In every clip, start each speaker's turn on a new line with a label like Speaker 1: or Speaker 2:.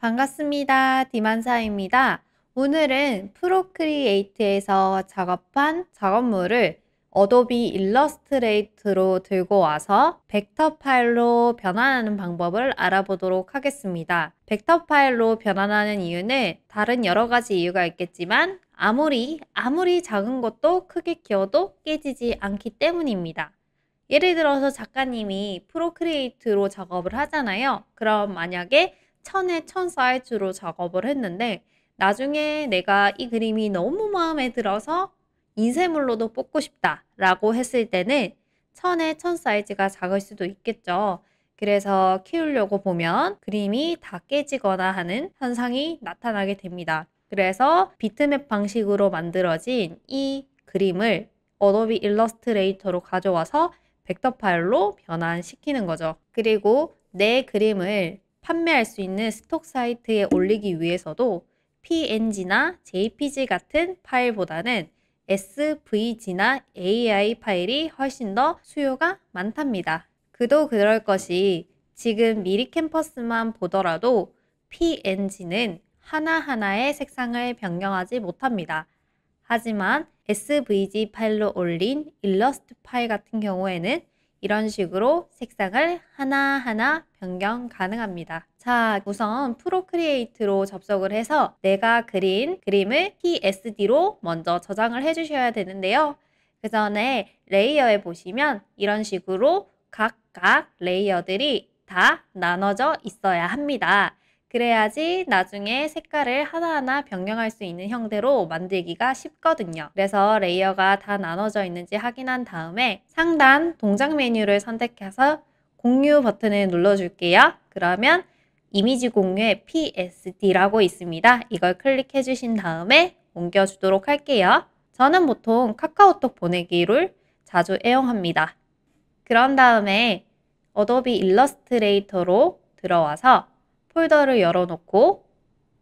Speaker 1: 반갑습니다. 디만사입니다. 오늘은 프로크리에이트에서 작업한 작업물을 어도비 일러스트레이트로 들고 와서 벡터 파일로 변환하는 방법을 알아보도록 하겠습니다. 벡터 파일로 변환하는 이유는 다른 여러 가지 이유가 있겠지만 아무리 작은 것도 크게 키워도 깨지지 않기 때문입니다. 예를 들어서 작가님이 프로크리에이트로 작업을 하잖아요. 그럼 만약에 1000에 1000 사이즈로 작업을 했는데 나중에 내가 이 그림이 너무 마음에 들어서 인쇄물로도 뽑고 싶다 라고 했을 때는 1000에 1000 사이즈가 작을 수도 있겠죠. 그래서 키우려고 보면 그림이 다 깨지거나 하는 현상이 나타나게 됩니다. 그래서 비트맵 방식으로 만들어진 이 그림을 어도비 일러스트레이터로 가져와서 벡터 파일로 변환시키는 거죠. 그리고 내 그림을 판매할 수 있는 스톡 사이트에 올리기 위해서도 PNG나 JPG 같은 파일보다는 SVG나 AI 파일이 훨씬 더 수요가 많답니다. 그도 그럴 것이 지금 미리 캠퍼스만 보더라도 PNG는 하나하나의 색상을 변경하지 못합니다. 하지만 SVG 파일로 올린 일러스트 파일 같은 경우에는 이런 식으로 색상을 하나하나 변경 가능합니다. 자, 우선 프로크리에이트로 접속을 해서 내가 그린 그림을 PSD로 먼저 저장을 해주셔야 되는데요. 그 전에 레이어에 보시면 이런 식으로 각각 레이어들이 다 나눠져 있어야 합니다. 그래야지 나중에 색깔을 하나하나 변경할 수 있는 형태로 만들기가 쉽거든요. 그래서 레이어가 다 나눠져 있는지 확인한 다음에 상단 동작 메뉴를 선택해서 공유 버튼을 눌러줄게요. 그러면 이미지 공유에 PSD라고 있습니다. 이걸 클릭해 주신 다음에 옮겨주도록 할게요. 저는 보통 카카오톡 보내기를 자주 애용합니다. 그런 다음에 어도비 일러스트레이터로 들어와서 폴더를 열어놓고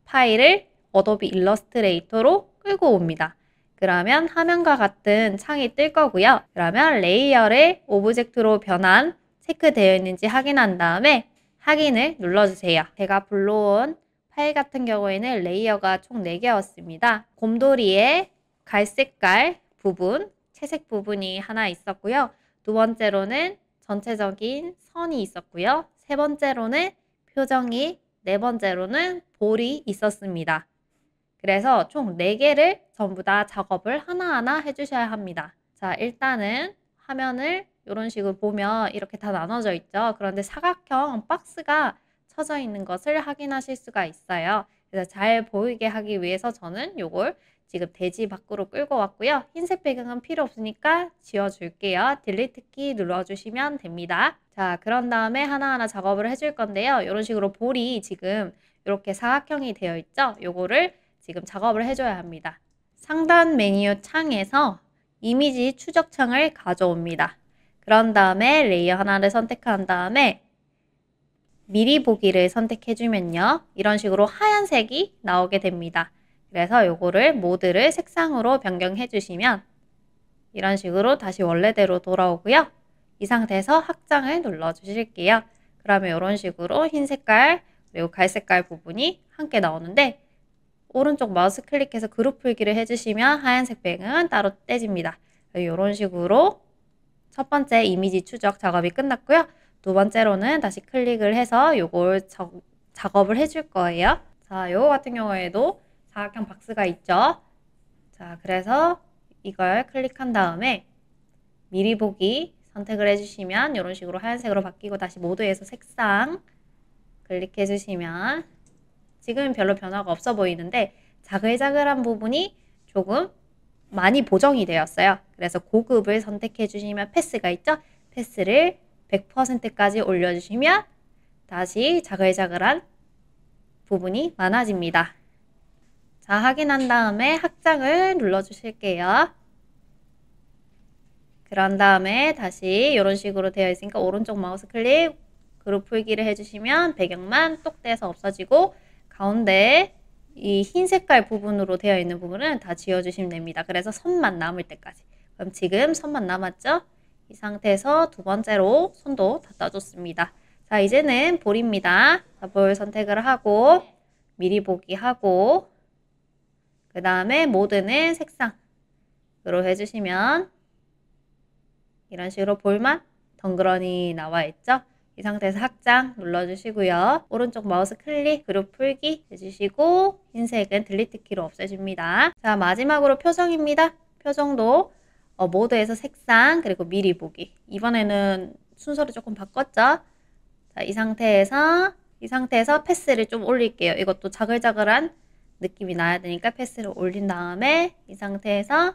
Speaker 1: 파일을 어도비 일러스트레이터로 끌고 옵니다. 그러면 화면과 같은 창이 뜰 거고요. 그러면 레이어를 오브젝트로 변환 체크되어 있는지 확인한 다음에 확인을 눌러주세요. 제가 불러온 파일 같은 경우에는 레이어가 총 4개였습니다. 곰돌이의 갈색깔 부분, 채색 부분이 하나 있었고요. 두 번째로는 전체적인 선이 있었고요. 세 번째로는 표정이, 네 번째로는 볼이 있었습니다. 그래서 총 4개를 전부 다 작업을 하나하나 해주셔야 합니다. 자, 일단은 화면을 이런 식으로 보면 이렇게 다 나눠져 있죠. 그런데 사각형 박스가 쳐져 있는 것을 확인하실 수가 있어요. 그래서 잘 보이게 하기 위해서 저는 이걸 지금 대지 밖으로 끌고 왔고요. 흰색 배경은 필요 없으니까 지워줄게요. 딜리트 키 눌러주시면 됩니다. 자, 그런 다음에 하나하나 작업을 해줄 건데요. 이런 식으로 볼이 지금 이렇게 사각형이 되어 있죠. 요거를 지금 작업을 해줘야 합니다. 상단 메뉴 창에서 이미지 추적 창을 가져옵니다. 그런 다음에 레이어 하나를 선택한 다음에 미리 보기를 선택해주면요. 이런 식으로 하얀색이 나오게 됩니다. 그래서 요거를 모드를 색상으로 변경해 주시면 이런 식으로 다시 원래대로 돌아오고요. 이 상태에서 확장을 눌러 주실게요. 그러면 이런 식으로 흰 색깔 그리고 갈색깔 부분이 함께 나오는데 오른쪽 마우스 클릭해서 그룹 풀기를 해주시면 하얀색 배경은 따로 떼집니다. 이런 식으로 첫 번째 이미지 추적 작업이 끝났고요. 두 번째로는 다시 클릭을 해서 요걸 작업을 해줄 거예요. 자, 요거 같은 경우에도 사각형 박스가 있죠. 자, 그래서 이걸 클릭한 다음에 미리 보기 선택을 해주시면 이런 식으로 하얀색으로 바뀌고 다시 모드에서 색상 클릭해 주시면 지금은 별로 변화가 없어 보이는데 자글자글한 부분이 조금 많이 보정이 되었어요. 그래서 고급을 선택해 주시면 패스가 있죠. 패스를 100%까지 올려주시면 다시 자글자글한 부분이 많아집니다. 자, 확인한 다음에 확장을 눌러주실게요. 그런 다음에 다시 이런 식으로 되어 있으니까 오른쪽 마우스 클릭 그룹 풀기를 해주시면 배경만 똑 떼서 없어지고 가운데 이 흰 색깔 부분으로 되어 있는 부분은 다 지워주시면 됩니다. 그래서 선만 남을 때까지. 그럼 지금 선만 남았죠? 이 상태에서 두 번째로 손도 다 떠줬습니다. 자, 이제는 볼입니다. 자, 볼 선택을 하고 미리 보기 하고 그 다음에 모드는 색상으로 해주시면 이런 식으로 볼만 덩그러니 나와 있죠? 이 상태에서 확장 눌러주시고요. 오른쪽 마우스 클릭, 그룹 풀기 해주시고 흰색은 딜리트 키로 없애줍니다. 자, 마지막으로 표정입니다. 표정도 모드에서 색상 그리고 미리 보기. 이번에는 순서를 조금 바꿨죠? 자, 이 상태에서 패스를 좀 올릴게요. 이것도 자글자글한 느낌이 나야 되니까 패스를 올린 다음에 이 상태에서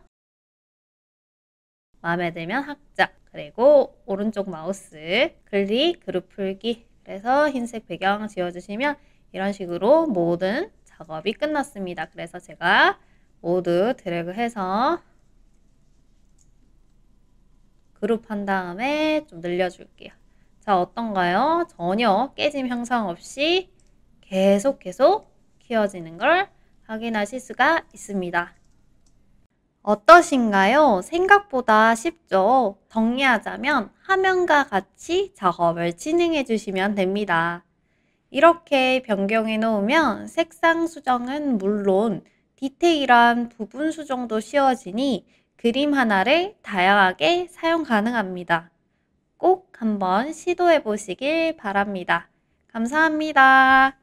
Speaker 1: 마음에 들면 확장, 그리고 오른쪽 마우스 클릭, 그룹 풀기. 그래서 흰색 배경 지워주시면 이런 식으로 모든 작업이 끝났습니다. 그래서 제가 모두 드래그해서 그룹한 다음에 좀 늘려줄게요. 자, 어떤가요? 전혀 깨짐 형상 없이 계속 키워지는 걸 확인하실 수가 있습니다. 어떠신가요? 생각보다 쉽죠? 정리하자면 화면과 같이 작업을 진행해 주시면 됩니다. 이렇게 변경해 놓으면 색상 수정은 물론 디테일한 부분 수정도 쉬워지니 그림 하나를 다양하게 사용 가능합니다. 꼭 한번 시도해 보시길 바랍니다. 감사합니다.